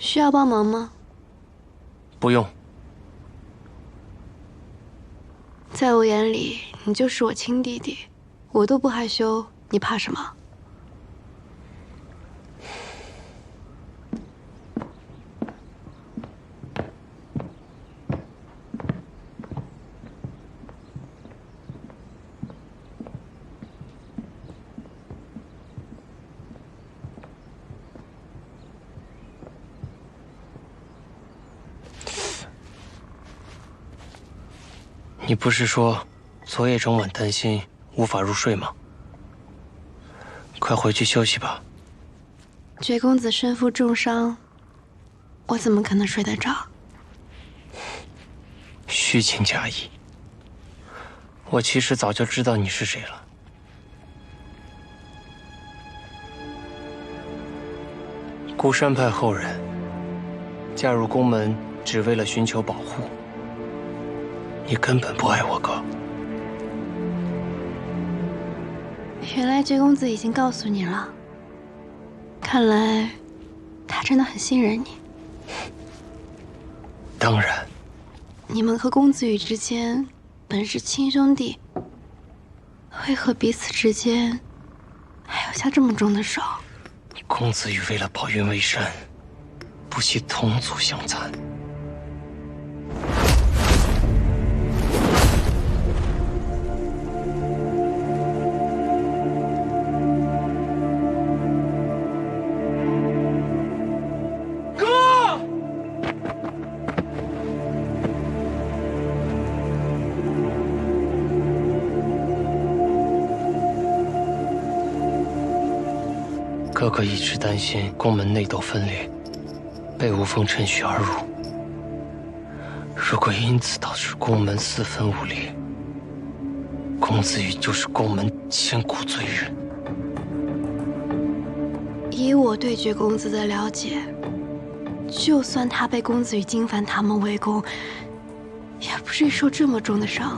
需要帮忙吗？不用。在我眼里，你就是我亲弟弟，我都不害羞，你怕什么？你不是说昨夜整晚担心无法入睡吗？快回去休息吧。绝公子身负重伤，我怎么可能睡得着？虚情假意。我其实早就知道你是谁了。孤山派后人，嫁入宫门只为了寻求保护。你根本不爱我哥。原来绝公子已经告诉你了，看来他真的很信任你。当然。你们和公子羽之间本是亲兄弟，为何彼此之间还要下这么重的手？公子羽为了保云为山，不惜同族相残。哥哥一直担心宫门内斗分裂，被吴风趁虚而入。如果因此导致宫门四分五裂，公子羽就是宫门千古罪人。以我对绝公子的了解，就算他被公子羽金凡他们围攻，也不至于受这么重的伤。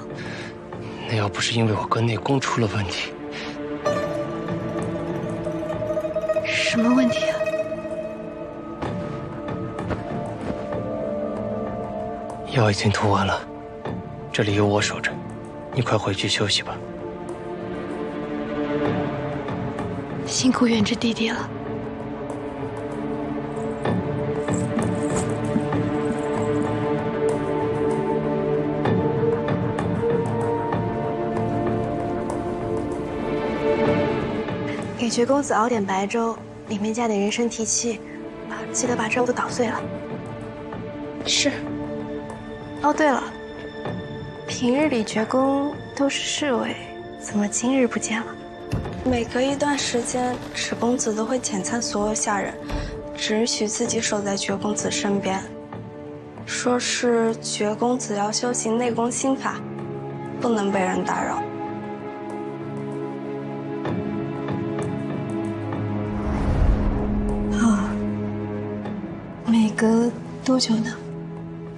那要不是因为我哥内功出了问题。什么问题啊？药已经涂完了，这里有我守着，你快回去休息吧。辛苦远之弟弟了。给绝公子熬点白粥，里面加点人参提气，记得把粥都捣碎了。是。哦，对了，平日里绝宫都是侍卫，怎么今日不见了？每隔一段时间，芷公子都会遣散所有下人，只允许自己守在绝公子身边。说是绝公子要修行内功心法，不能被人打扰。每隔多久呢？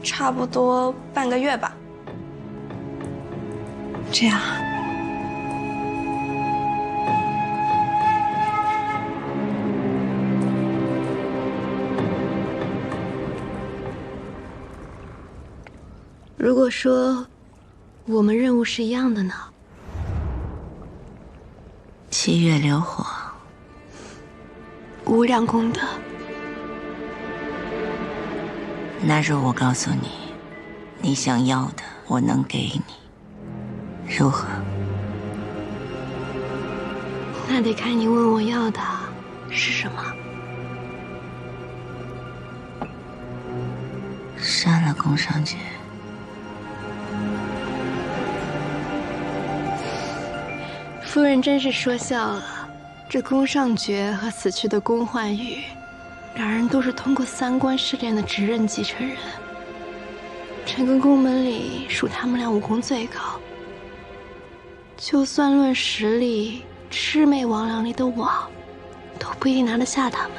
差不多半个月吧。这样。如果说我们任务是一样的呢？七月流火，无量功德。那若我告诉你，你想要的我能给你，如何？那得看你问我要的是什么。杀了宫尚杰。夫人真是说笑了，这宫尚爵和死去的宫焕宇，两人都是通过三关试炼的执刃继承人，整个宫门里属他们俩武功最高。就算论实力，魑魅魍魉里的我，都不一定拿得下他们。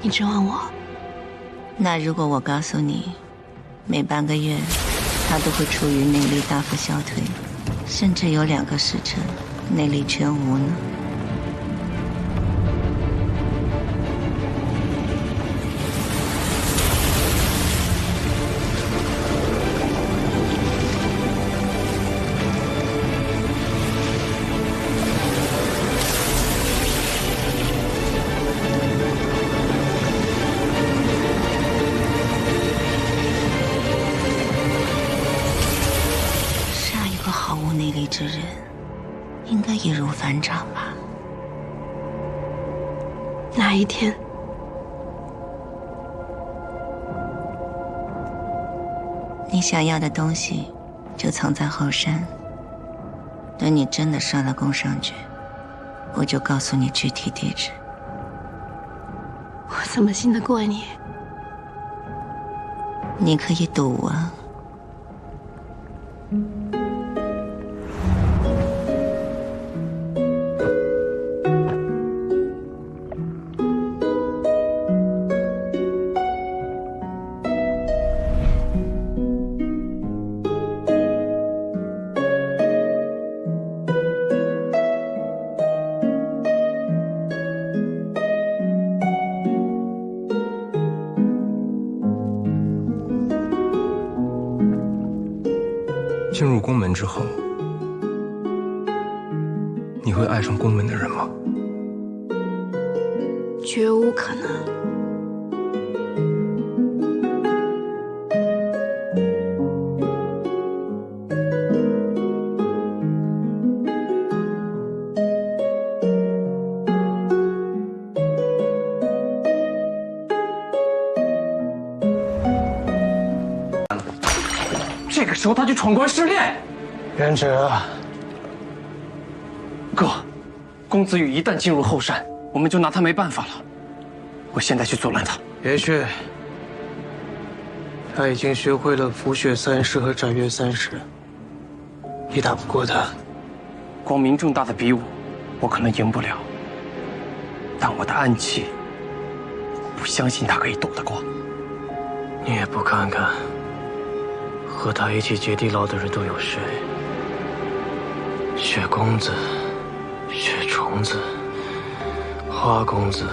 你指望我？那如果我告诉你，每半个月，他都会处于内力大幅消退，甚至有2个时辰内力全无呢？哪一天？你想要的东西就藏在后山，等你真的上了宫上局，我就告诉你具体地址。我怎么信得过你？你可以赌啊。进入宫门之后，你会爱上宫门的人吗？绝无可能。这个时候他就闯关失恋，元直，哥，公子羽一旦进入后山，我们就拿他没办法了。我现在去阻拦他。别去，他已经学会了浮雪三式和斩月三式，你打不过他。光明正大的比武，我可能赢不了，但我的暗器，不相信他可以躲得过。你也不看看。和他一起劫地牢的人都有谁？雪公子、雪虫子、花公子，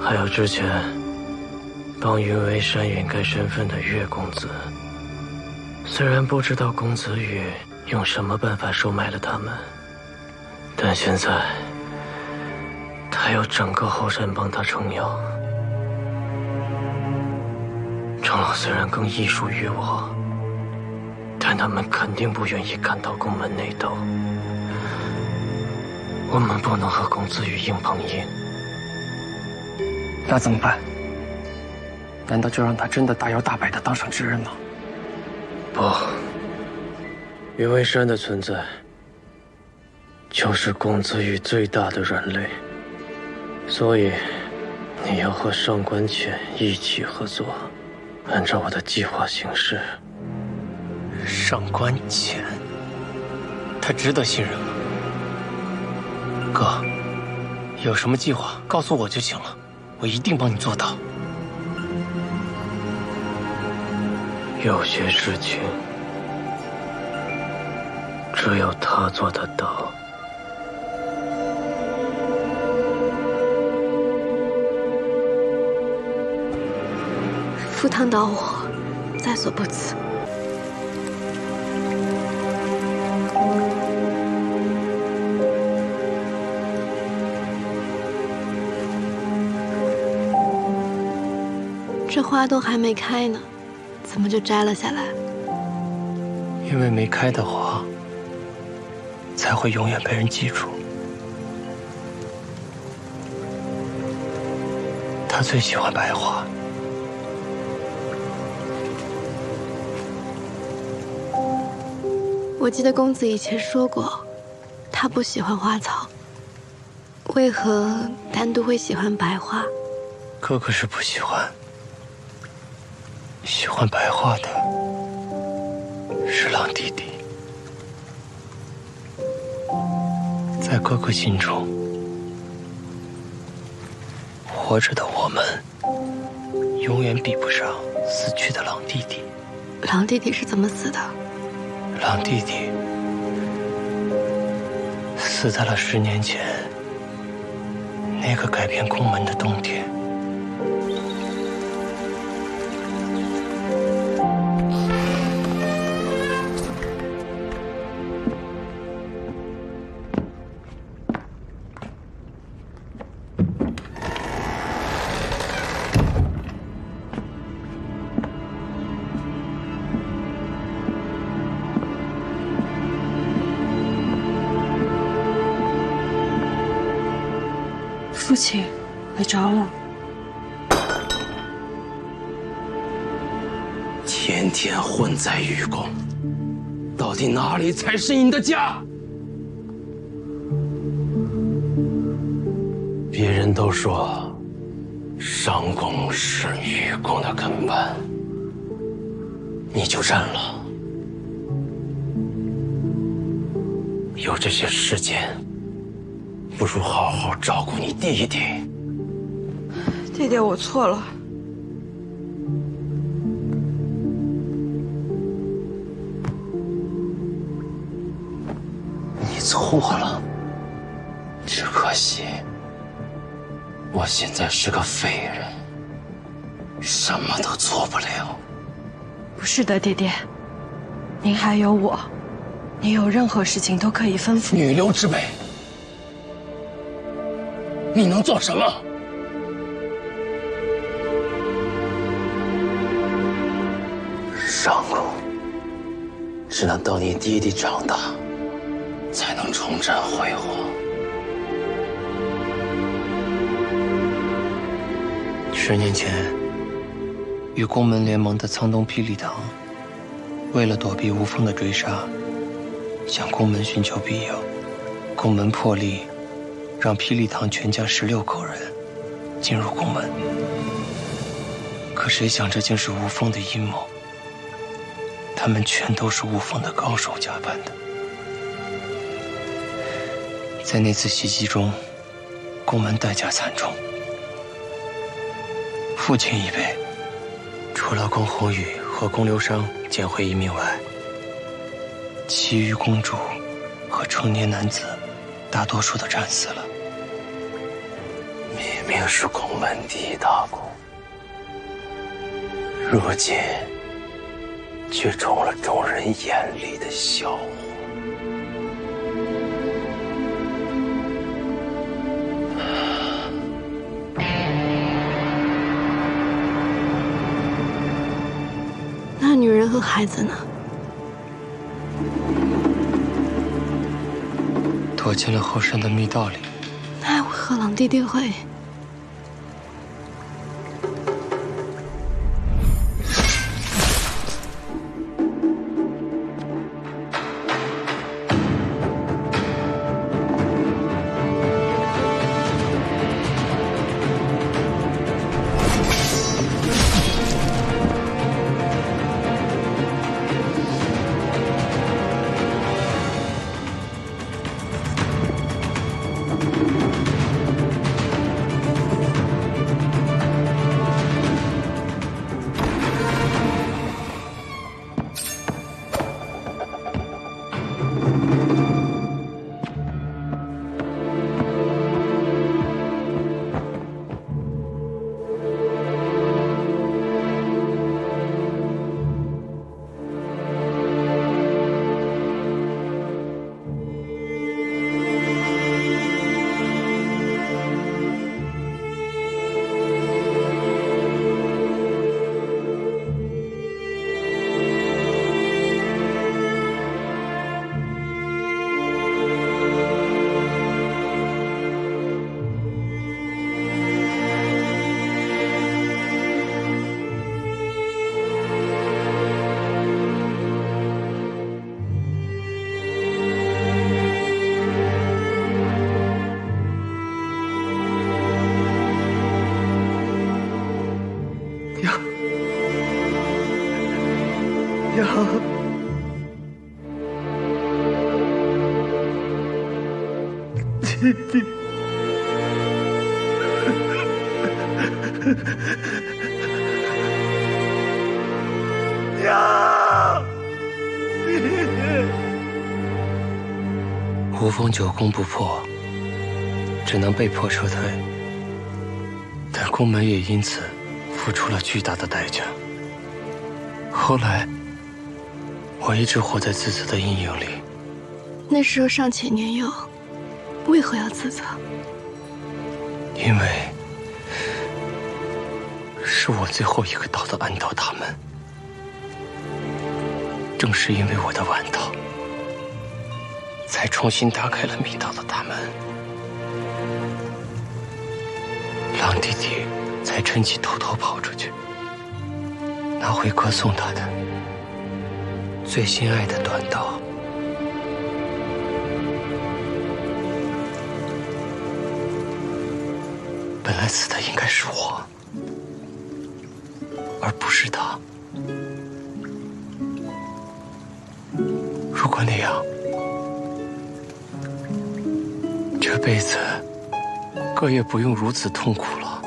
还有之前帮云为山掩盖身份的月公子。虽然不知道公子羽用什么办法收买了他们，但现在他有整个后山帮他撑腰。长老虽然更艺术于我，但他们肯定不愿意看到宫门内斗。我们不能和公子羽硬碰硬。那怎么办？难道就让他真的大摇大摆地当上知人吗？不，云为山的存在，就是公子羽最大的软肋。所以，你要和上官浅一起合作。按照我的计划行事。上官浅，他值得信任吗？哥，有什么计划告诉我就行了，我一定帮你做到。有些事情，只有他做得到。赴汤蹈火，在所不辞。这花都还没开呢，怎么就摘了下来？因为没开的花，才会永远被人记住。他最喜欢白花。我记得公子以前说过，他不喜欢花草，为何单独会喜欢白花？哥哥是不喜欢，喜欢白花的是狼弟弟。在哥哥心中，活着的我们永远比不上死去的狼弟弟。狼弟弟是怎么死的？狼弟弟死在了10年前那个改变宫门的冬天。父亲，回着了。天天混在玉宫，到底哪里才是你的家？别人都说上宫是玉宫的根本，你就认了？有这些时间，不如好好照顾你弟弟。爹爹，我错了。你错了，只可惜我现在是个废人，什么都做不了。不是的，爹爹，您还有我，您有任何事情都可以吩咐。女流之辈，你能做什么？上宫只能等你弟弟长大，才能重振辉煌。10年前，与宫门联盟的苍东霹雳堂，为了躲避吴风的追杀，向宫门寻求庇佑。宫门破例，让霹雳堂全家16口人进入宫门。可谁想，这竟是吴风的阴谋。他们全都是吴风的高手假扮的。在那次袭击中，宫门代价惨重。父亲一辈，除了宫侯宇和宫流商捡回一命外，其余公主和成年男子大多数都战死了。明明是宫门第一大功，如今却成了众人眼里的笑话。那女人和孩子呢？躲进了后山的密道里。那为何朗弟弟会？弟弟，娘！吴风9攻不破，只能被迫撤退，但宫门也因此付出了巨大的代价。后来，我一直活在自责的阴影里。那时候尚且年幼，为何要自责？因为是我最后一个到的安道大门。正是因为我的晚到，才重新打开了密道的大门。堂弟弟才趁机偷偷跑出去，拿回哥送他的最心爱的短刀。本来死的应该是我，而不是他。如果那样，这辈子哥也不用如此痛苦了。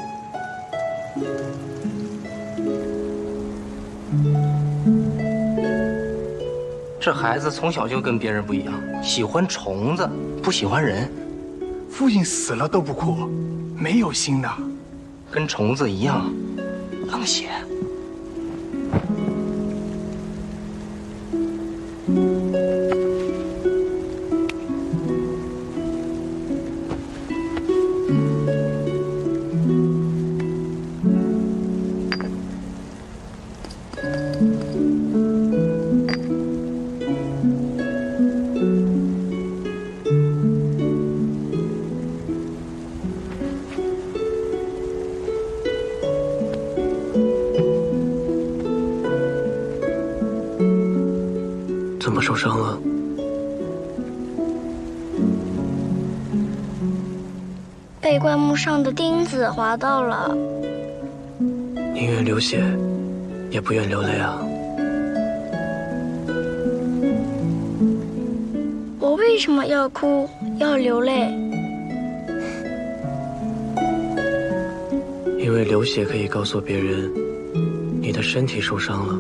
这孩子从小就跟别人不一样，喜欢虫子，不喜欢人。父亲死了都不哭，没有心的。跟虫子一样，冷血。怎么受伤了？被灌木上的钉子划到了。宁愿流血，也不愿流泪啊。我为什么要哭，要流泪？因为流血可以告诉别人，你的身体受伤了，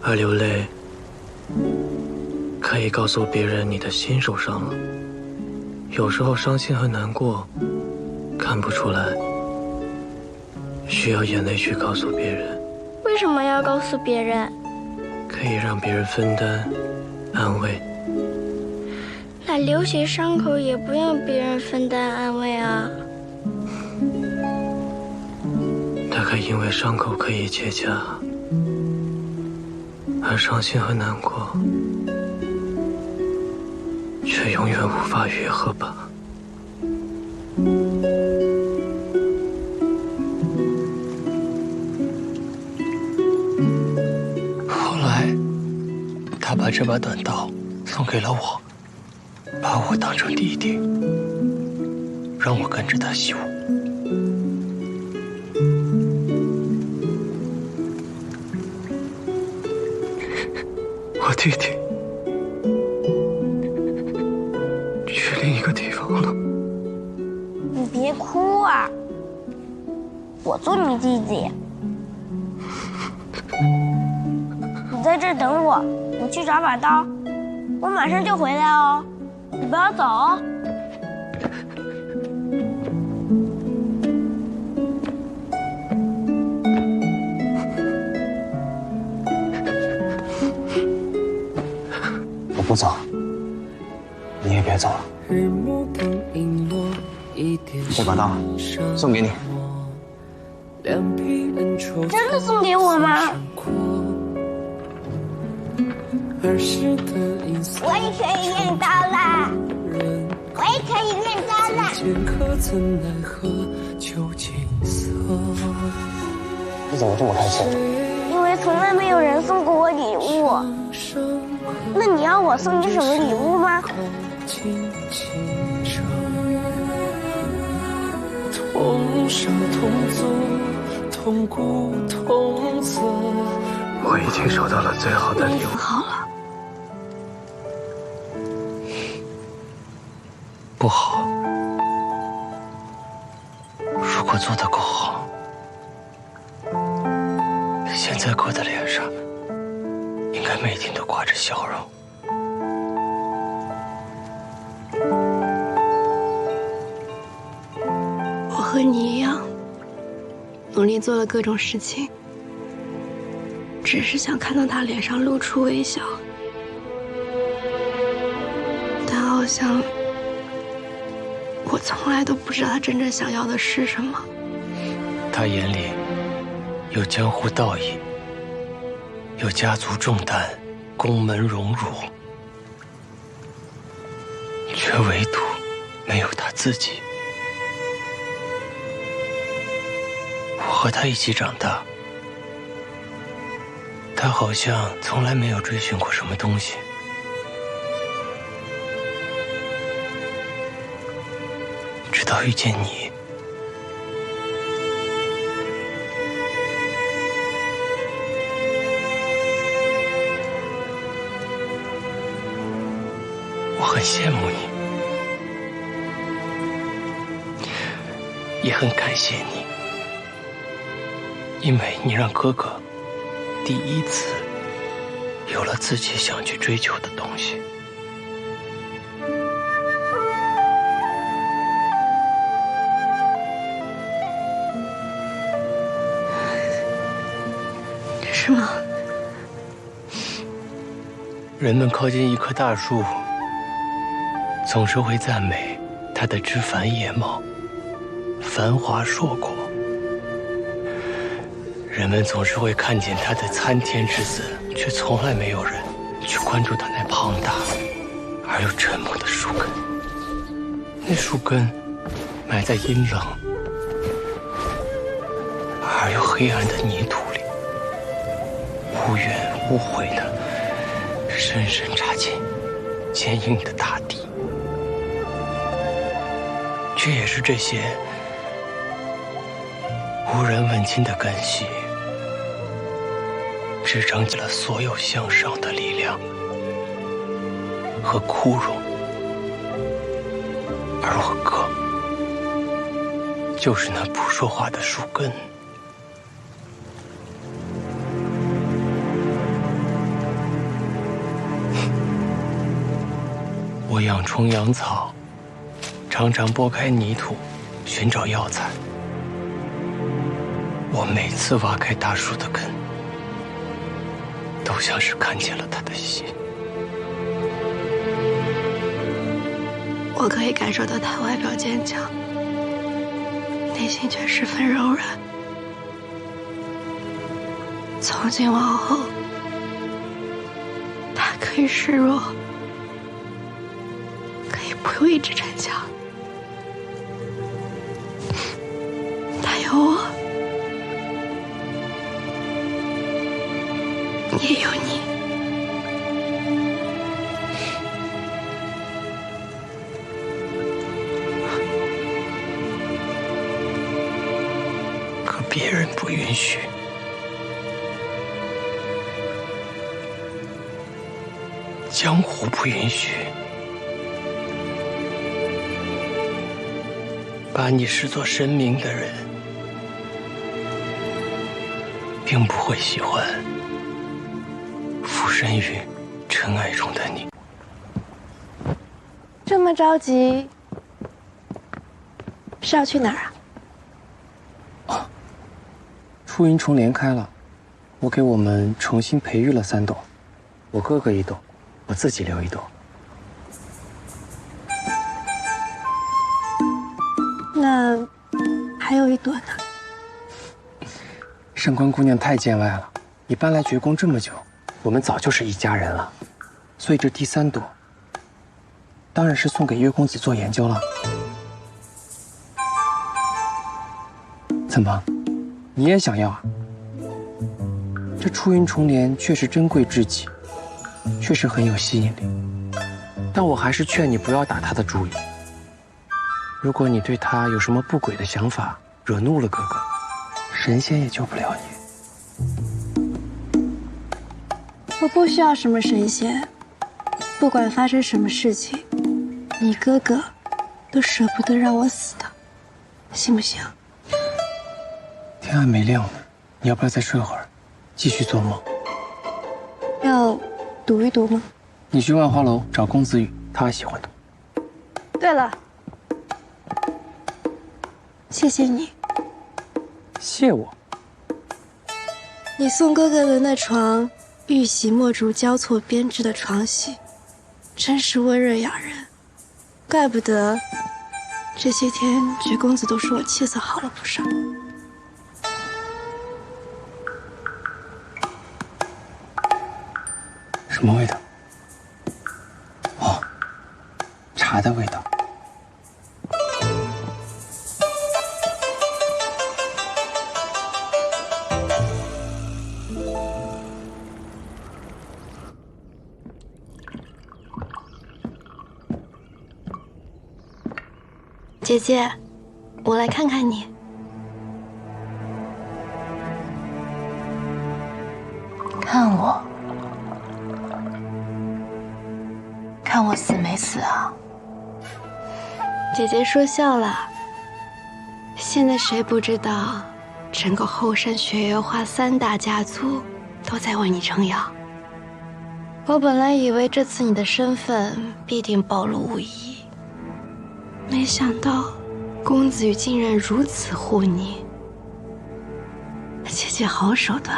而流泪可以告诉别人你的心受伤了。有时候伤心和难过看不出来，需要眼泪去告诉别人。为什么要告诉别人？可以让别人分担、安慰。那流血伤口也不用别人分担安慰啊。大概因为伤口可以结痂，而伤心和难过却永远无法愈合吧。后来，他把这把短刀送给了我，把我当成弟弟，让我跟着他习武。我弟弟去另一个地方了。你别哭啊，我做你弟弟。你在这儿等我，我去找把刀，我马上就回来哦，你不要走哦。我不走，你也别走了。这把刀送给你。真的送给我吗？我也可以练刀啦！我也可以练刀啦！你怎么这么开心？因为从来没有人送过我礼物。那你要我送你什么礼物吗？同生同祖，同骨同泽。我已经收到了最好的礼物。好了，不好。如果做得够好，现在哥的脸上应该每天都挂着笑容。我和你一样，努力做了各种事情，只是想看到他脸上露出微笑。但好像我从来都不知道他真正想要的是什么。他眼里有江湖道义，有家族重担、宫门荣辱，却唯独没有他自己。和他一起长大，他好像从来没有追寻过什么东西。直到遇见你，我很羡慕你，也很感谢你，因为你让哥哥第一次有了自己想去追求的东西。是吗？人们靠近一棵大树，总是会赞美它的枝繁叶茂、繁华硕果。人们总是会看见它的参天之姿，却从来没有人去关注它那庞大而又沉默的树根。那树根埋在阴冷而又黑暗的泥土里，无怨无悔的深深插进坚硬的大地，却也是这些无人问津的根系，支撑起了所有向上的力量和枯荣。而我哥，就是那不说话的树根。我养虫养草，常常拨开泥土寻找药材。我每次挖开大树的根，都像是看见了他的心。我可以感受到他外表坚强，内心却十分柔软。从今往后，他可以示弱，可以不用一直逞强。他有我，也有你。可别人不允许。江湖不允许。把你视作神明的人，并不会喜欢附身于尘埃中的你。这么着急，是要去哪儿啊？出云重莲开了，我给我们重新培育了3朵，我哥哥1朵，我自己留1朵。那还有1朵呢？上官姑娘太见外了，你搬来绝宫这么久，我们早就是一家人了，所以这第3朵，当然是送给岳公子做研究了。怎么，你也想要啊？这出云重莲确实珍贵至极，确实很有吸引力，但我还是劝你不要打他的主意。如果你对他有什么不轨的想法，惹怒了哥哥，神仙也救不了你。我不需要什么神仙，不管发生什么事情，你哥哥都舍不得让我死的，行不行？天还没亮呢，你要不要再睡会儿，继续做梦？要赌一赌吗？你去万花楼找公子羽，他喜欢赌。对了，谢谢你。谢我？你送哥哥的那床玉玺墨竹交错编织的床席，真是温润养人，怪不得这些天绝公子都说我气色好了不少。什么味道？哦，茶的味道。姐姐，我来看看你。看我，看我死没死啊？姐姐说笑了。现在谁不知道，整个后山雪月花3大家族都在为你撑腰。我本来以为这次你的身份必定暴露无遗，没想到公子羽竟然如此护你。姐姐好手段。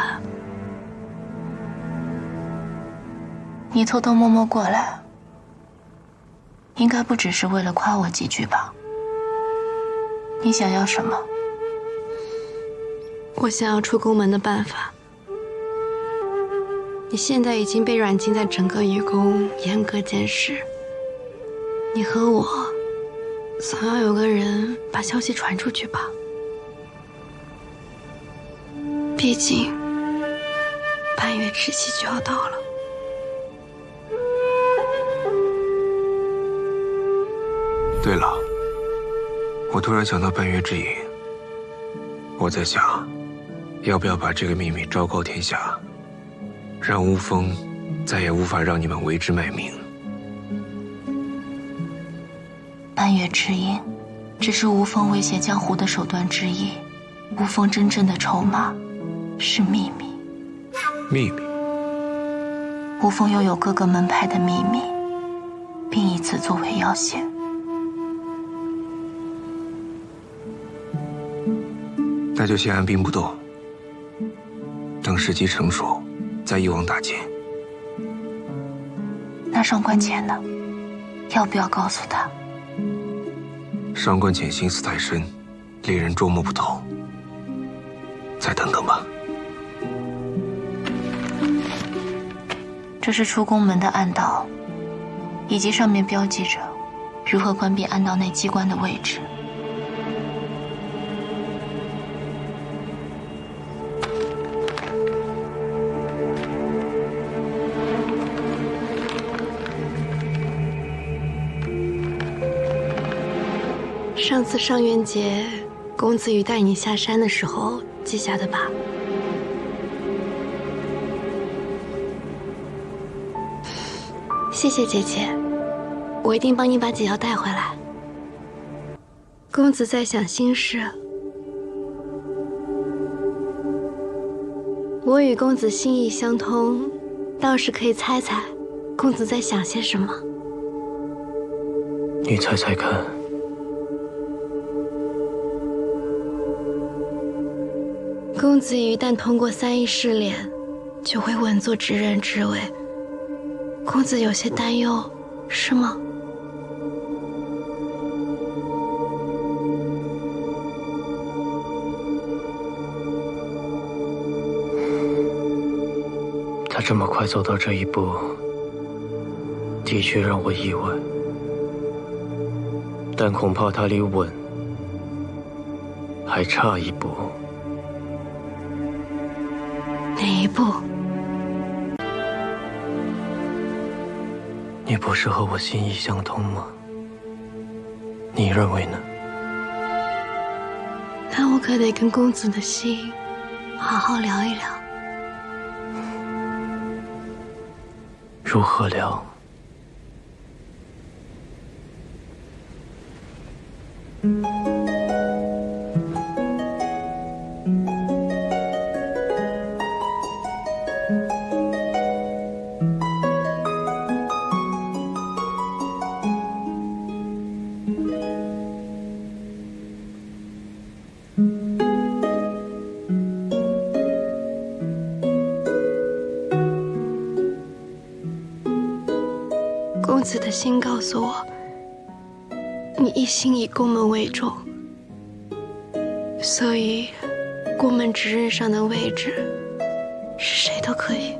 你偷偷摸摸过来，应该不只是为了夸我几句吧？你想要什么？我想要出宫门的办法。你现在已经被软禁在整个雨宫，严格监视。你和我，总要有个人把消息传出去吧。毕竟，半月之期就要到了。对了，我突然想到半月之影，我在想，要不要把这个秘密昭告天下，让巫风再也无法让你们为之卖命。半月之影，只是无风威胁江湖的手段之一，无风真正的筹码是秘密。秘密？无风拥有各个门派的秘密，并以此作为要挟。那就先按兵不动，等时机成熟，再一网打尽。那上官浅呢？要不要告诉他？上官浅心思太深，令人捉摸不透。再等等吧。这是出宫门的暗道，以及上面标记着如何关闭暗道内机关的位置。上次上元节，公子羽带你下山的时候记下的吧？谢谢姐姐，我一定帮你把解药带回来。公子在想心事，我与公子心意相通，倒是可以猜猜，公子在想些什么。你猜猜看。公子一旦通过3役试炼，就会稳坐执刃之位。公子有些担忧，是吗？他这么快走到这一步，的确让我意外，但恐怕他离稳还差一步。哪一步？你不是和我心意相通吗？你认为呢？那我可得跟公子的心好好聊一聊。如何聊？公子的心告诉我，你一心以宫门为重，所以宫门执刃上的位置是谁都可以，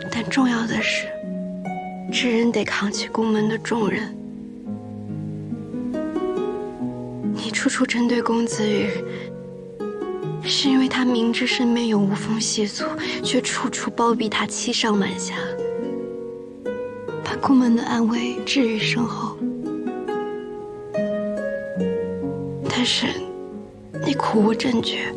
但重要的是，执刃得扛起宫门的重任。你处处针对公子羽，是因为他明知身边有无风系族，却处处包庇他欺上瞒下，把宫门的安危置于身后。但是你苦无证据。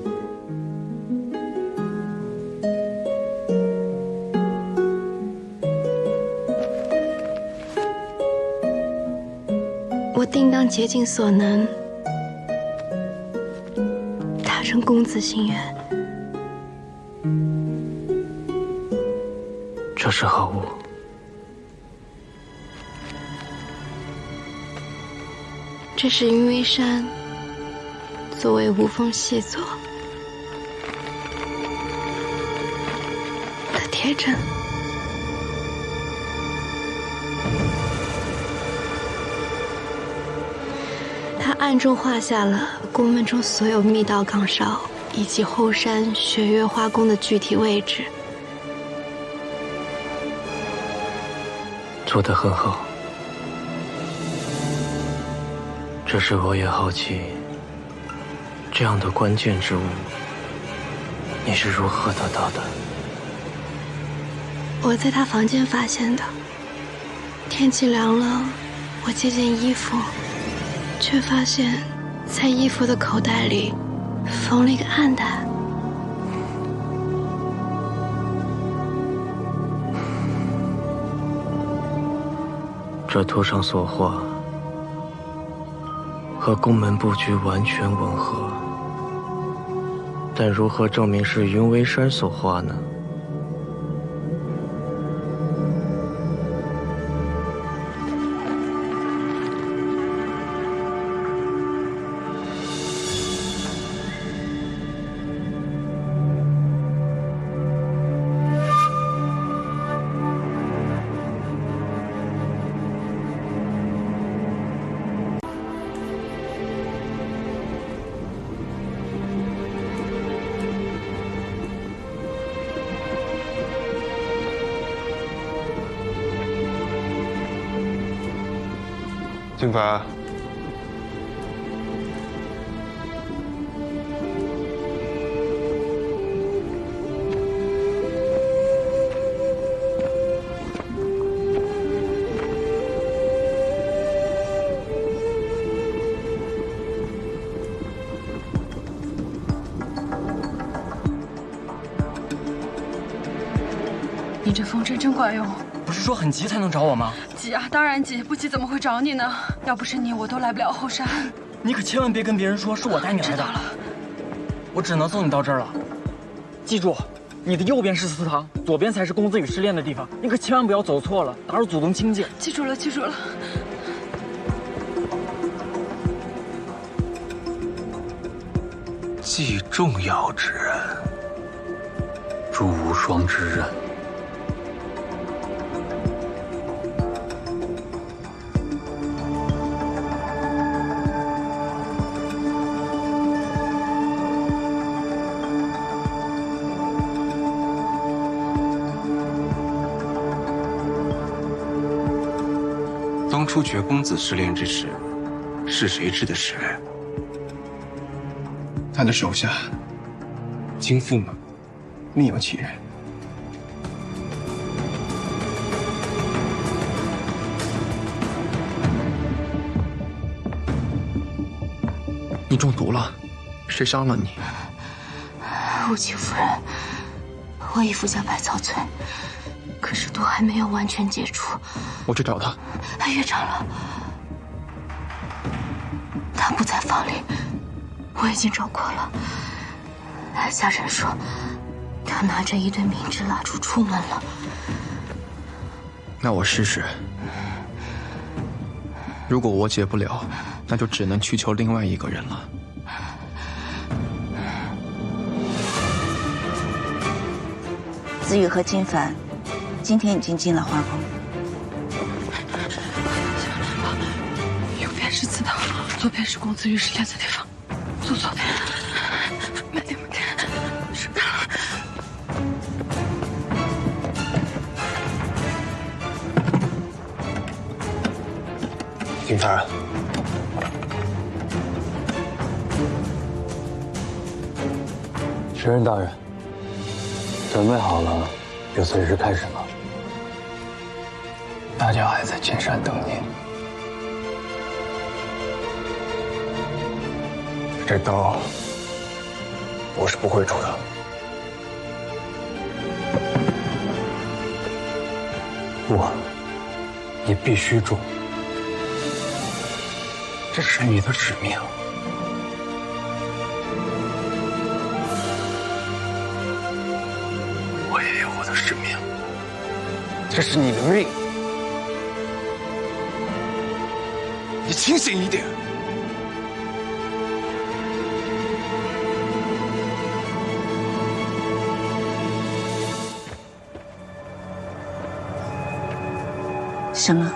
我定当竭尽所能，达成公子心愿。这是何物？这是云微山作为无风细作的贴证。他暗中画下了宫门中所有密道岗哨以及后山雪月花宫的具体位置。做得很好。只是我也好奇，这样的关键之物，你是如何得到的？我在他房间发现的。天气凉了，我借件衣服，却发现，在衣服的口袋里缝了一个暗袋。这图上所画和宫门布局完全吻合，但如何证明是云微山所画呢？金凡，你这风筝真管用。不是说很急才能找我吗？急啊，当然急，不急怎么会找你呢？要不是你，我都来不了后山。你可千万别跟别人说是我带你来的。知道了，我只能送你到这儿了。记住，你的右边是祠堂，左边才是公子羽失恋的地方。你可千万不要走错了，打扰祖宗清静。记住了，记住了。既重要之人，如无双之刃。当初绝公子失恋之时，是谁治的失恋？他的手下，金父吗？另有其人。你中毒了，谁伤了你？雾气夫人，我已服下百草萃，可是毒还没有完全解除。我去找他。岳长老，他不在房里，我已经找过了。下人说，他拿着一堆明制蜡烛出门了。那我试试。如果我解不了，那就只能去求另外一个人了。子羽和金凡今天已经进了花宫。右边是祠堂，左边是公子羽失恋的地方。左边，慢点，慢点，是看了。金凡，时任大人，准备好了，就随时开始吧。大家还在金山等你。这刀我是不会出的。不，你必须出。这是你的使命。我也有我的使命。这是你的命。你清醒一点。什么？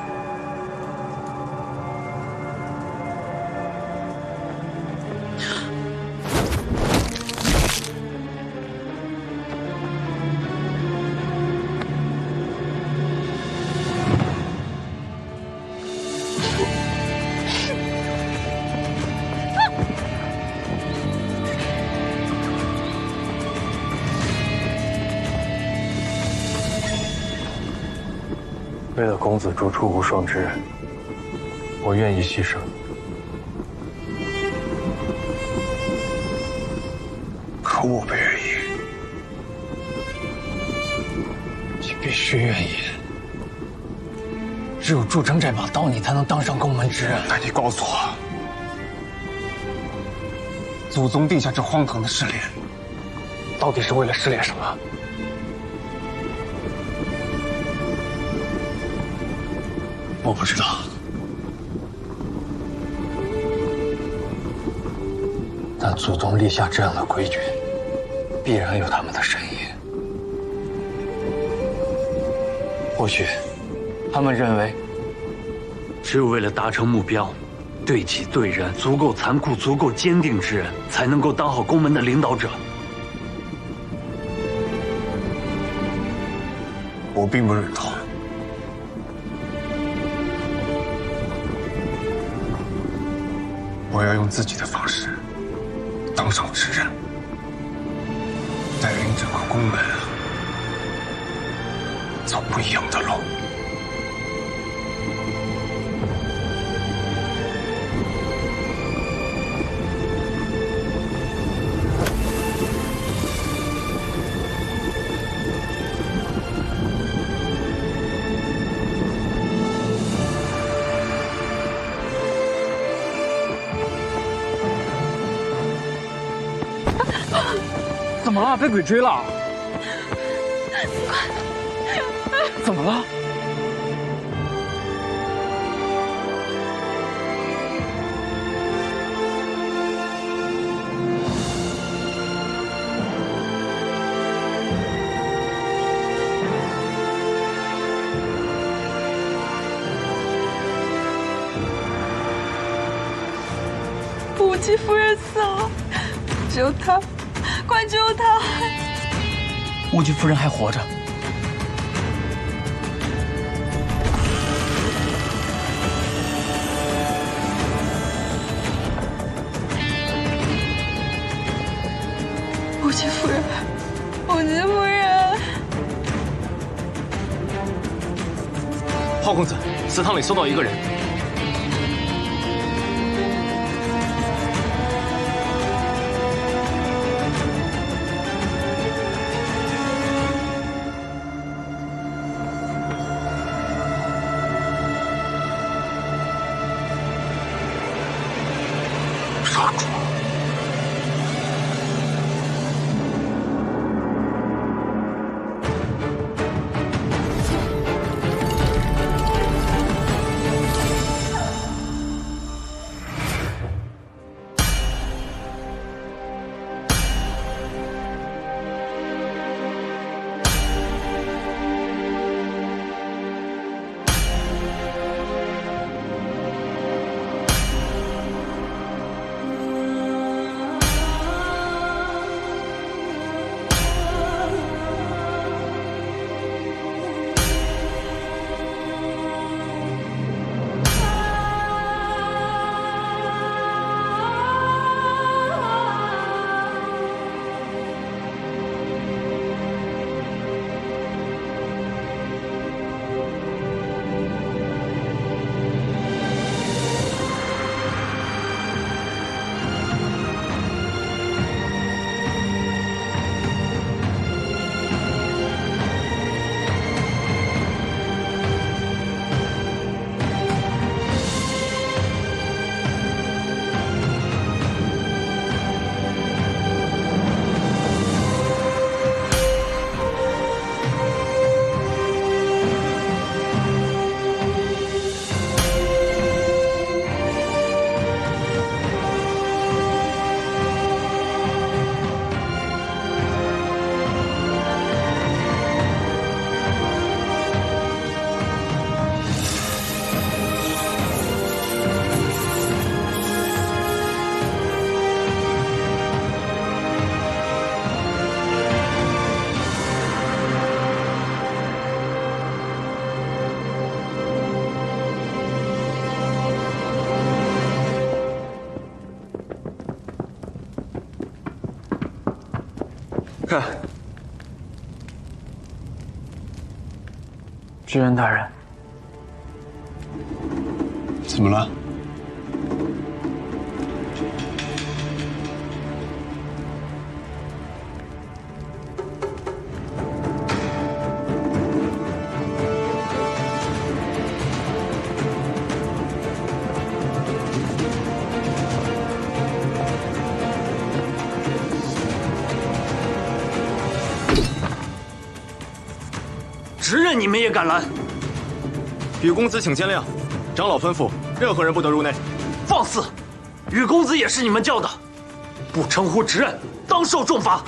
为了公子逐出无双之刃，我愿意牺牲。可我不愿意。你必须愿意。只有铸成这把刀，你才能当上宫门之人。那你告诉我，祖宗定下这荒唐的试炼，到底是为了试炼什么？我不知道，但祖宗立下这样的规矩，必然有他们的深意。或许，他们认为，只有为了达成目标，对己对人足够残酷、足够坚定之人，才能够当好宫门的领导者。我并不认同。我要用自己的方式当上之人，带领整个宫门走不一样的路。怎么了？被鬼追了？怎么了？武姬夫人死了，只有他。快救他！武姬夫人还活着。武姬夫人，武姬夫人！浩公子，祠堂里搜到一个人。杀主！看，知人大人，怎么了？直任你们也敢拦？宇公子请见谅，长老吩咐，任何人不得入内。放肆！宇公子也是你们叫的，不称呼直任，当受重罚。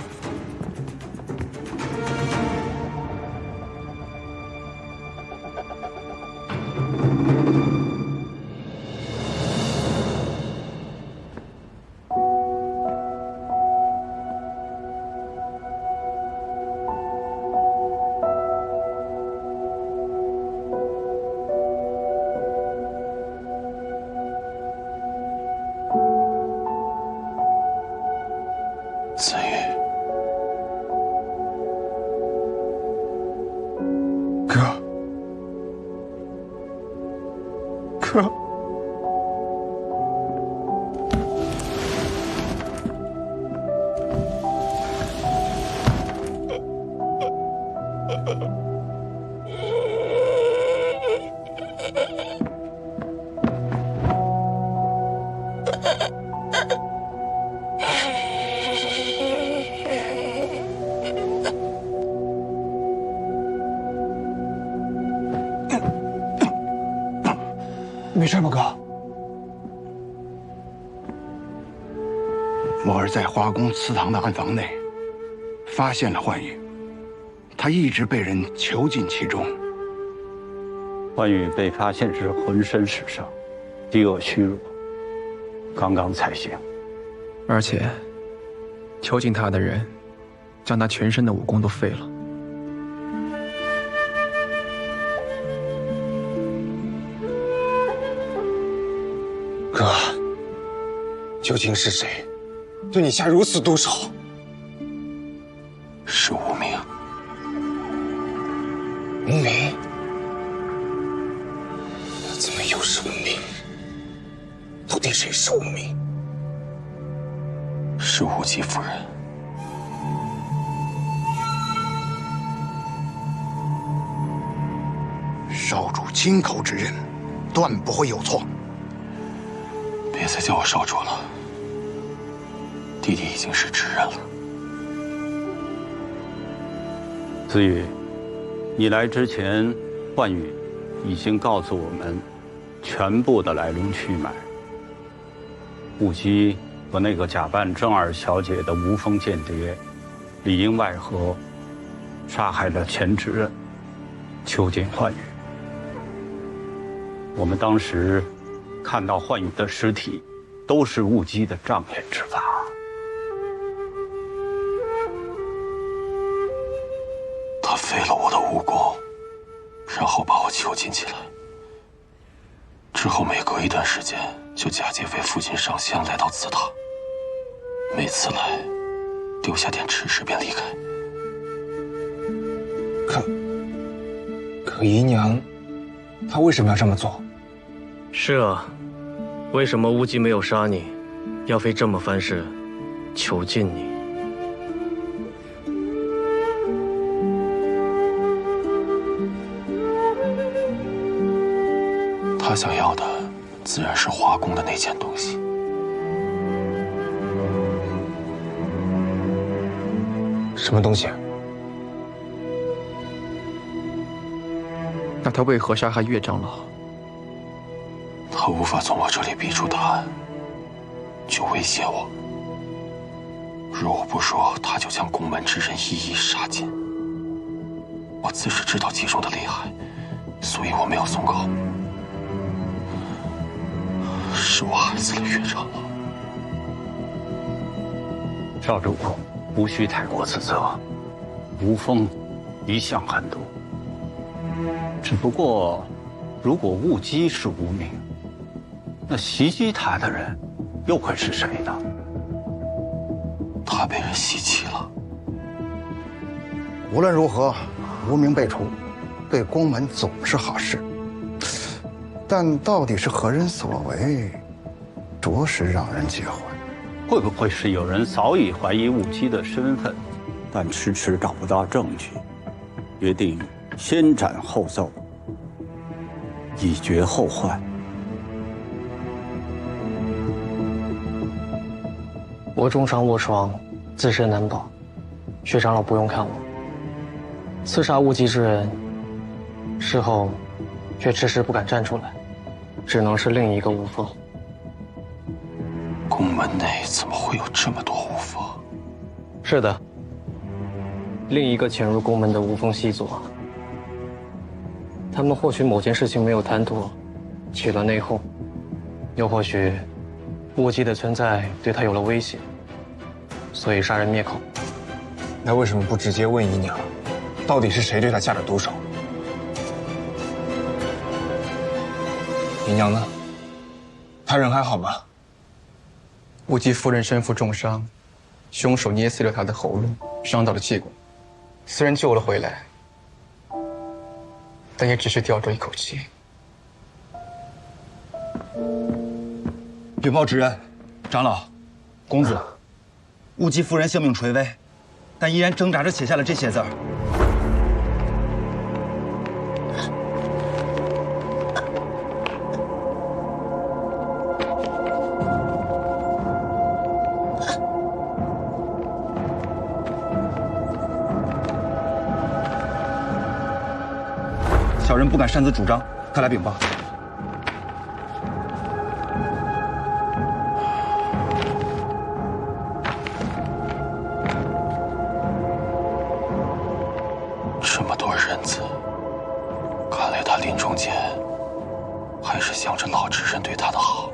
子玉，哥，哥，没事吧，哥？我儿在华宫祠堂的暗房内发现了幻玉，他一直被人囚禁其中。幻玉被发现时浑身是伤，饥饿虚弱，刚刚才醒。而且，囚禁他的人将他全身的武功都废了。哥，究竟是谁对你下如此毒手？是无名。无名？怎么又是无名？到底谁是无名？是无极夫人。少主亲口指认，断不会有错。别再叫我少主了，弟弟已经是直人了。子羽，你来之前，幻羽已经告诉我们全部的来龙去脉。雾姬和那个假扮正二小姐的无风间谍，里应外合，杀害了前直任，囚禁幻羽。我们当时看到幻羽的尸体，都是雾姬的障眼之法。他废了我的武功，然后把我囚禁起来。之后每隔一段时间，就假借为父亲上香来到祠堂。每次来，丢下点吃食便离开。可姨娘，她为什么要这么做？是啊，为什么乌姬没有杀你，要费这么番事囚禁你？他想要的自然是华宫的那件东西。什么东西？那他为何杀害岳长老？他无法从我这里逼出答案，就威胁我。若我不说，他就将宫门之人一一杀尽。我自是知道其中的厉害，所以我没有松口。是我害死了岳长老。少主，无需太过自责。无风一向狠毒，只不过，如果雾姬是无名，那袭击他的人又会是谁呢？他被人袭击了，无论如何，无名辈出，对宫门总是好事。但到底是何人所为，着实让人忌讳。会不会是有人早已怀疑雾姬的身份，但迟迟找不到证据，决定先斩后奏，以绝后患？我重伤卧床，自身难保，薛长老不用看我。刺杀雾姬之人，事后却迟迟不敢站出来，只能是另一个无风。宫门内怎么会有这么多无风？是的，另一个潜入宫门的无风细作，他们或许某件事情没有谈妥，起了内讧，又或许雾姬的存在对他有了威胁，所以杀人灭口。那为什么不直接问姨娘，到底是谁对他下的毒手？姨娘呢？她人还好吗？雾姬夫人身负重伤，凶手捏碎了她的喉咙，伤到了气管。虽然救了回来，但也只是吊着一口气。禀报执人，长老，公子，雾姬夫人性命垂危，但依然挣扎着写下了这些字儿。小人不敢擅自主张，快来禀报。这么多人子，看来他临终前还是想着老执人对他的好。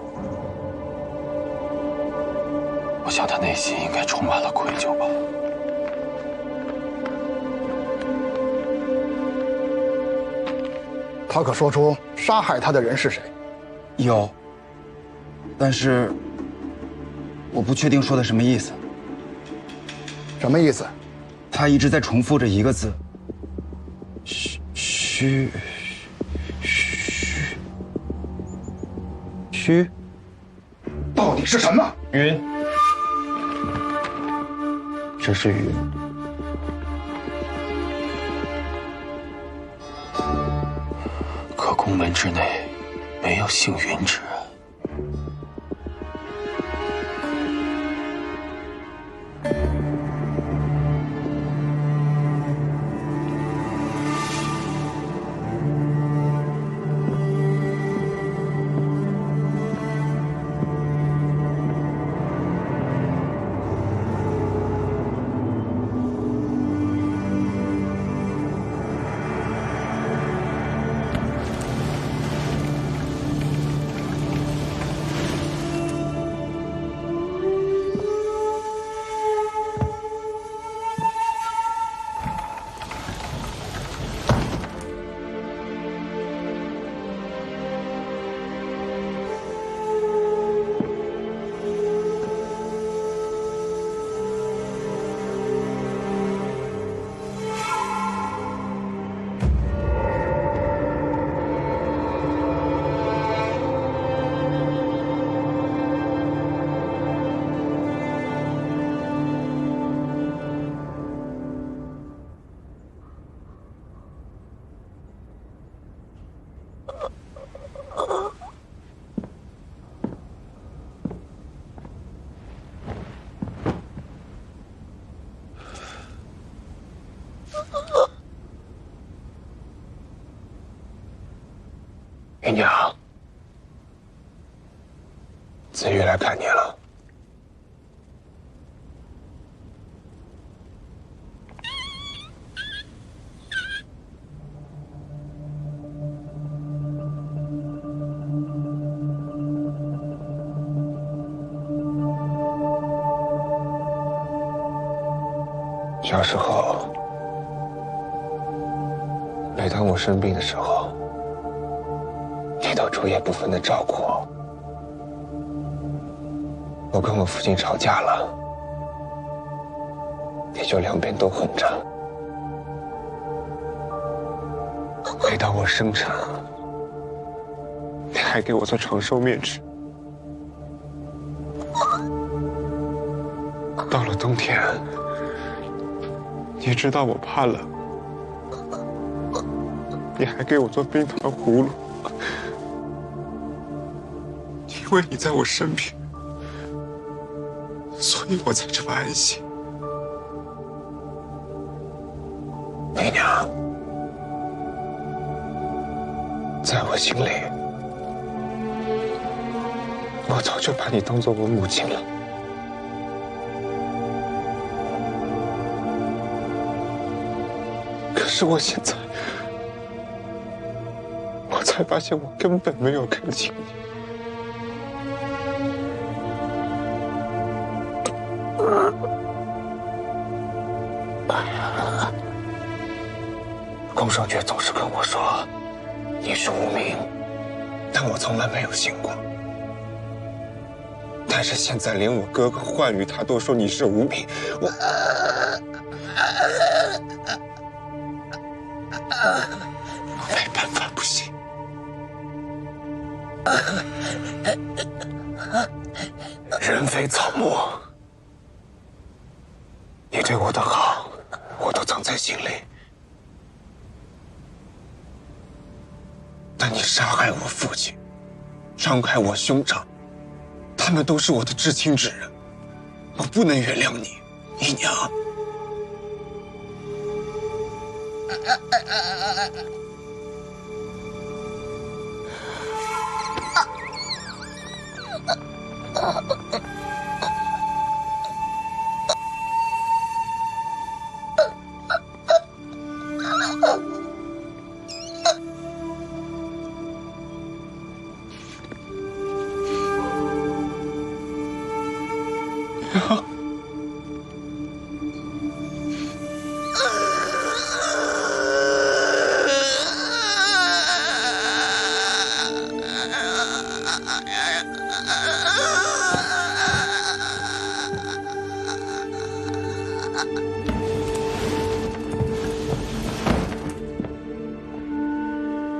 我想他内心应该充满了愧疚吧。他可说出杀害他的人是谁？有，但是我不确定说的什么意思。什么意思？他一直在重复着一个字。虚，到底是什么？云，只是云。可宫门之内没有姓云之人。姨娘，子玉来看你了。小时候，每当我生病的时候，你都昼夜不分的照顾我。我跟我父亲吵架了，你就两边都横着，每当我生产，你还给我做长寿面吃。到了冬天，你知道我怕冷，你还给我做冰糖葫芦。因为你在我身边，所以我才这么安心。姨娘，在我心里，我早就把你当做我母亲了。可是我现在，我才发现我根本没有看清你。宫尚觉总是跟我说你是无名，但我从来没有信过。但是现在连我哥哥幻羽他都说你是无名，我没办法不信。人非草木，你对我的好，我都藏在心里。但你杀害我父亲，伤害我兄长，他们都是我的至亲之人，我不能原谅你，姨娘。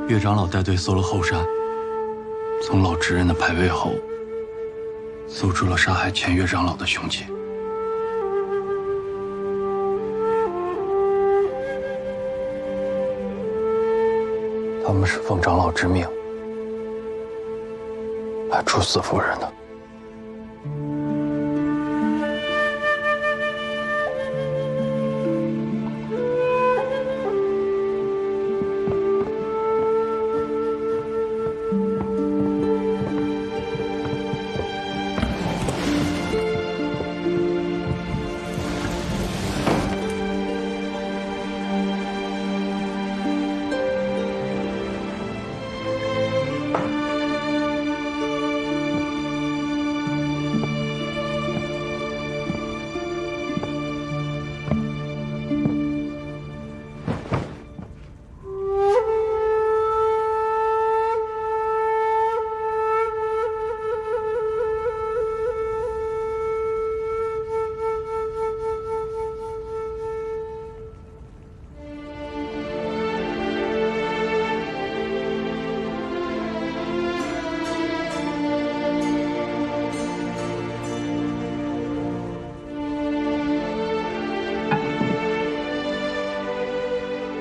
岳长老带队搜了后山，从老执刃的牌位后，搜出了杀害前岳长老的凶器。他们是奉长老之命来处死夫人的。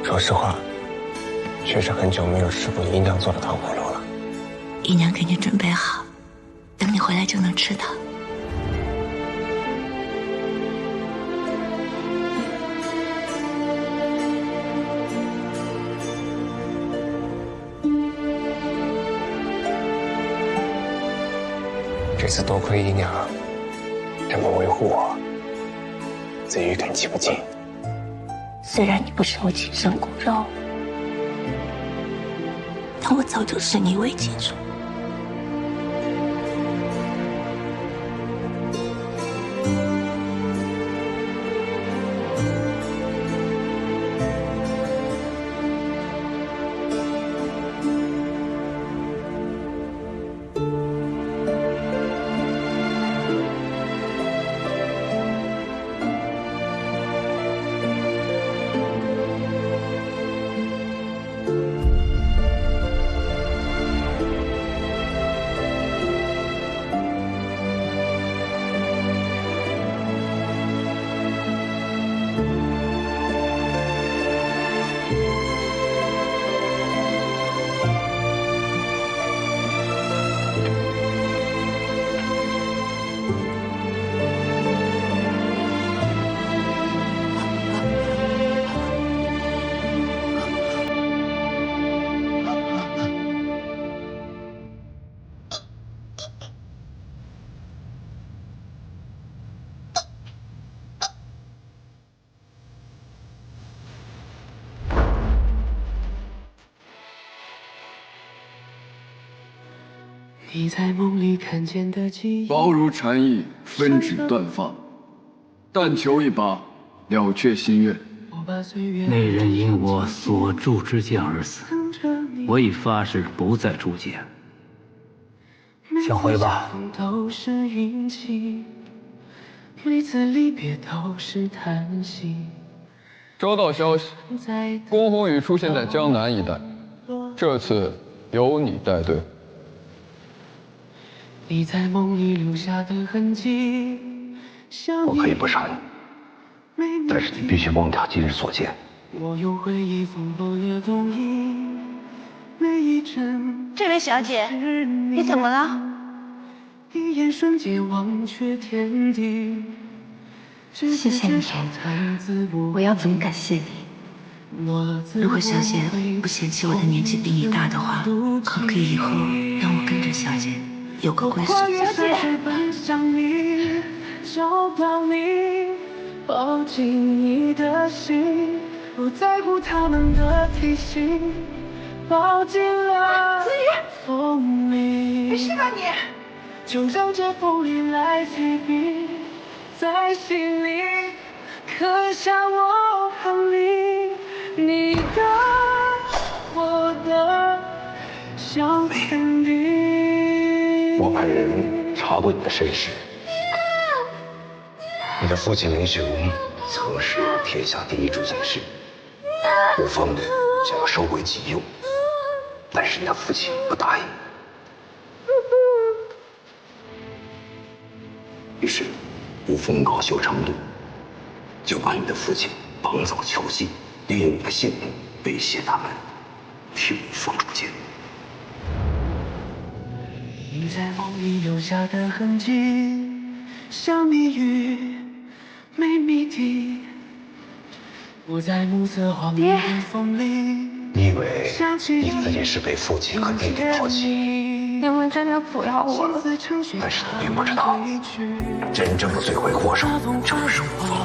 说实话，确实很久没有吃过姨娘做的糖葫芦了。姨娘给你准备好，等你回来就能吃到。这次多亏姨娘这么维护我，子玉感激不尽。虽然你不是我亲生骨肉，但我早就视你为亲属。你在梦里看见的记忆，薄如蝉翼，分指断发，但求一把，了却心愿。那人因我所铸之剑而死，我已发誓不再铸剑。先回吧。都是运气，每次离别都是叹息。收到消息，宫宏宇出现在江南一带，这次由你带队。你在梦里留下的痕迹，我可以不杀你，但是你必须忘掉今日所见。我用回忆缝合了冬衣，每一帧。这位小姐，你怎么了？一眼瞬间忘却天地。谢谢你，我要怎么感谢你？如果小姐不嫌弃我的年纪比你大的话，可不可以以后让我跟着小姐有个归宿？小姐，找到你，抱紧你的心，不在乎他们的提醒，抱紧了风里。没事吧你？就让这风里来提笔，在心里刻下我和你，你的我的小天地。我派人查过你的身世，你的父亲林雄曾是天下第一铸剑师，吴峰想要收为己用，但是你的父亲不答应。于是，吴峰恼羞成怒，就把你的父亲绑走囚禁，利用你的性命威胁他们替吴峰铸剑。你在梦里留下的痕迹，像谜语，没谜底。我在暮色荒凉的风里，你以为你自己是被父亲和弟弟抛弃？你们真的不要我了？但是你并不知道，真正的罪魁祸首就是吴峰，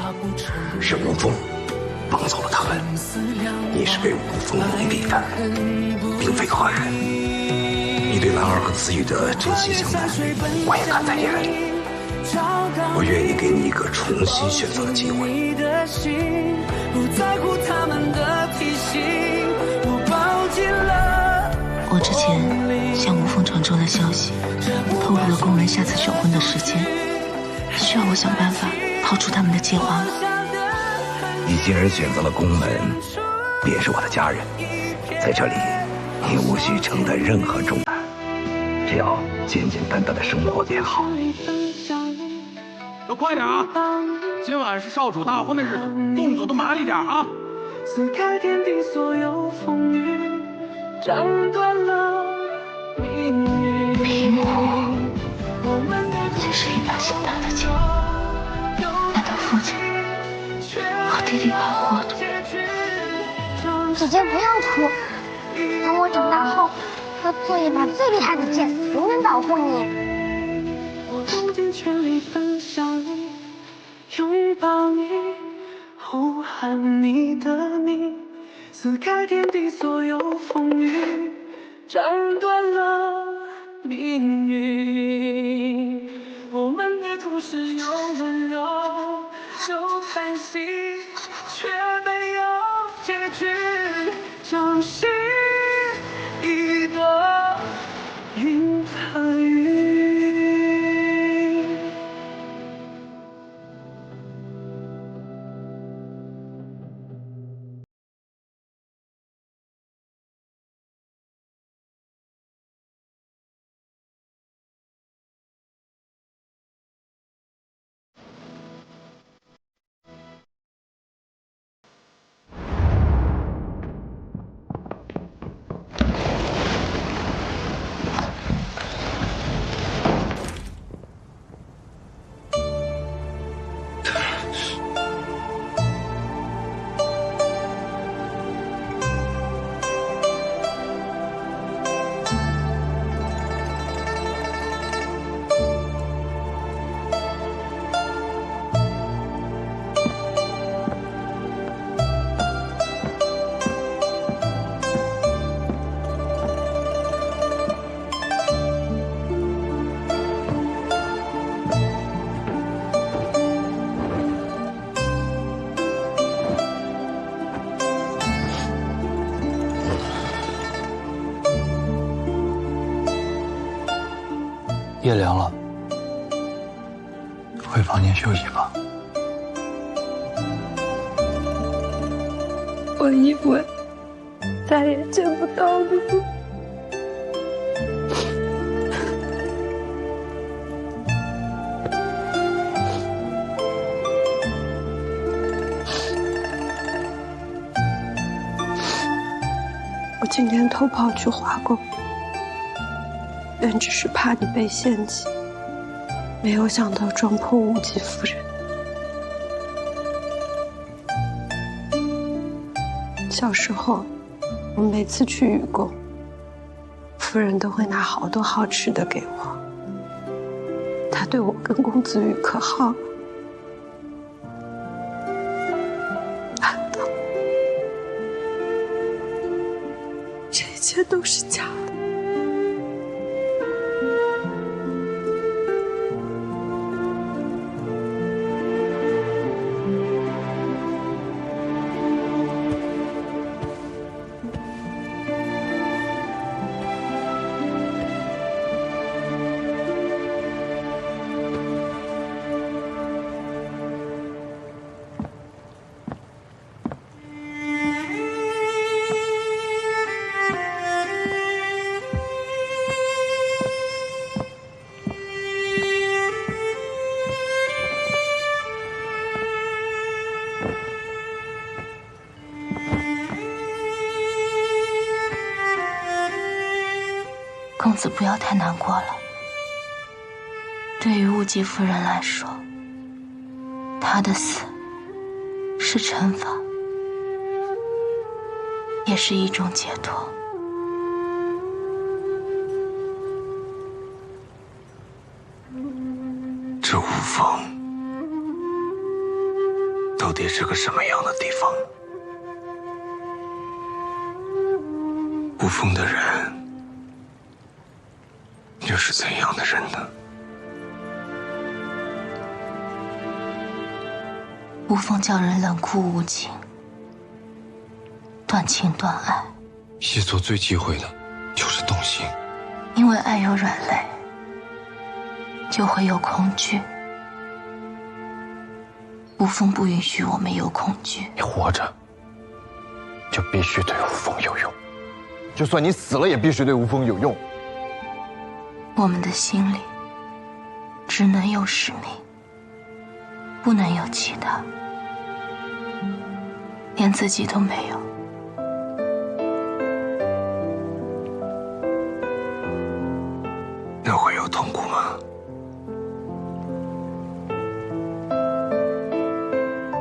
是吴峰绑走了他们。你是被吴峰蒙蔽的，并非坏人。你对兰儿和子宇的真心相待，我也看在眼里。我愿意给你一个重新选择的机会。我之前向吴峰传出了消息，透露了宫门下次求婚的时间，需要我想办法逃出他们的计划吗？你既然选择了宫门，便是我的家人，在这里，你无需承担任何重担，只要简简单单的生活便好。都快点啊！今晚是少主大婚的日子，动作都麻利点啊！撕开天地所有风雨，斩断了命运。平湖其实一把新打的剑，难道父亲和弟弟跑活的？姐姐不要哭，等我长大后，要做一把最厉害的剑，永远保护你。我用尽全力奔向你，拥抱你，呼喊你的名，撕开天地所有风雨，斩断了命运。我们的故事有温柔，有叹息，却没有结局，像心仪的云和雨。夜凉了，回房间休息吧。我以为再也见不到你了。我今天偷跑去华宫，原只是怕你被陷阱，没有想到撞破无极夫人。小时候，我每次去雨宫，夫人都会拿好多好吃的给我。她对我跟公子羽可好了。难道这一切都是假的？公子不要太难过了。对于无极夫人来说，她的死是惩罚，也是一种解脱。这无风到底是个什么样的地方？无风的人又是怎样的人呢？无风叫人冷酷无情，断情断爱。西索最忌讳的就是动心，因为爱有软肋，就会有恐惧。无风不允许我们有恐惧。你活着就必须对无风有用，就算你死了也必须对无风有用。我们的心里只能有使命，不能有其他，连自己都没有。那会有痛苦吗？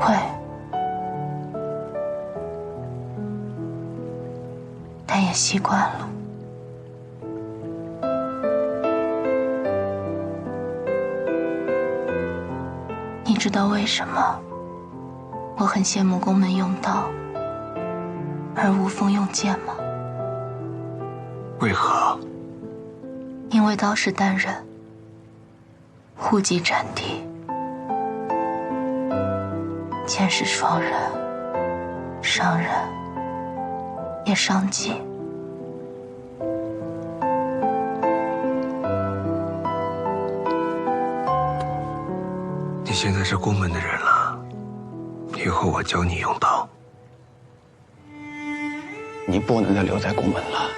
会，但也习惯了。你知道为什么我很羡慕宫门用刀，而无风用剑吗？为何？因为刀是单刃，护己斩敌；剑是双刃，伤人也伤己。你现在是宫门的人了，以后我教你用刀。你不能再留在宫门了。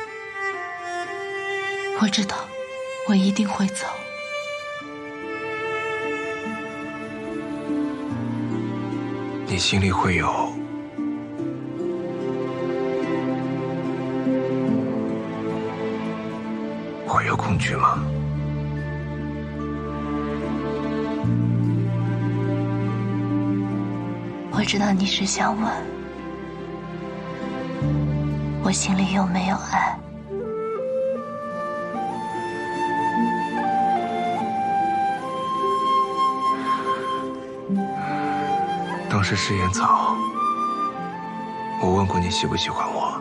我知道，我一定会走。你心里会有恐惧吗？我知道你是想问我心里有没有爱。当时试验草，我问过你喜不喜欢我，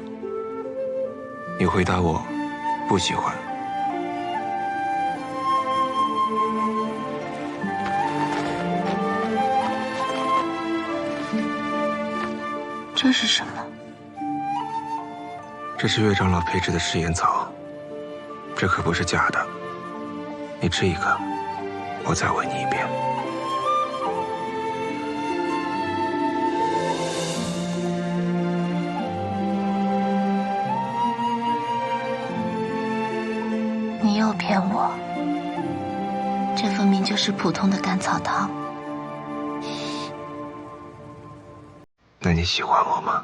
你回答我不喜欢。这是什么？这是岳长老配制的试验草，这可不是假的。你吃一个，我再问你一遍。你又骗我，这分明就是普通的甘草汤。那你喜欢我吗？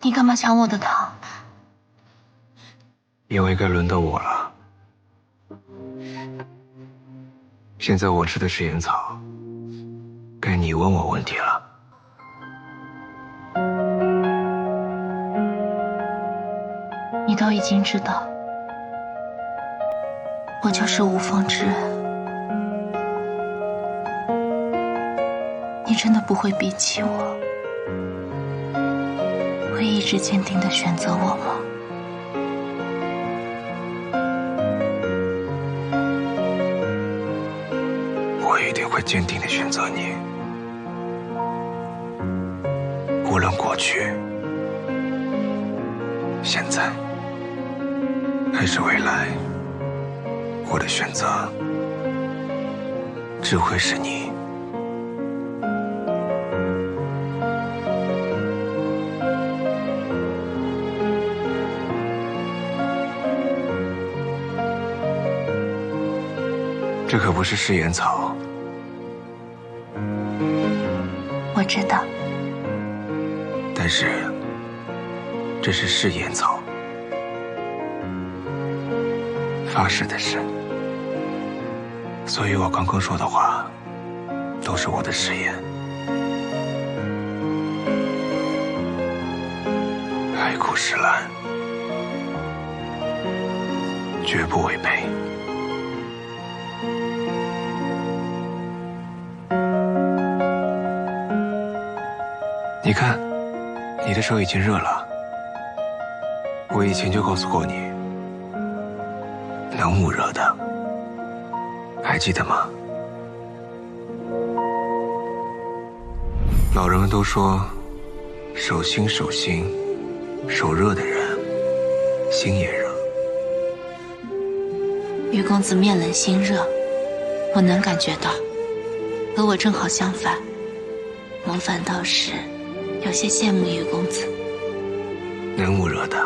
你干嘛抢我的糖？因为该轮到我了。现在我吃的是烟草，该你问我问题了。你都已经知道，我就是无风之人，你真的不会比起我，会一直坚定地选择我吗？我一定会坚定地选择你，无论过去、现在还是未来，我的选择只会是你。这可不是誓言草。我知道，但是这是誓言草，发誓的誓，所以我刚刚说的话都是我的誓言。海枯石烂，绝不违背。你看，你的手已经热了。我以前就告诉过你，冷捂热的，还记得吗？老人们都说，手心手心，手热的人，心也热。于公子面冷心热，我能感觉到，和我正好相反，我反倒是有些羡慕于公子。冷捂热的，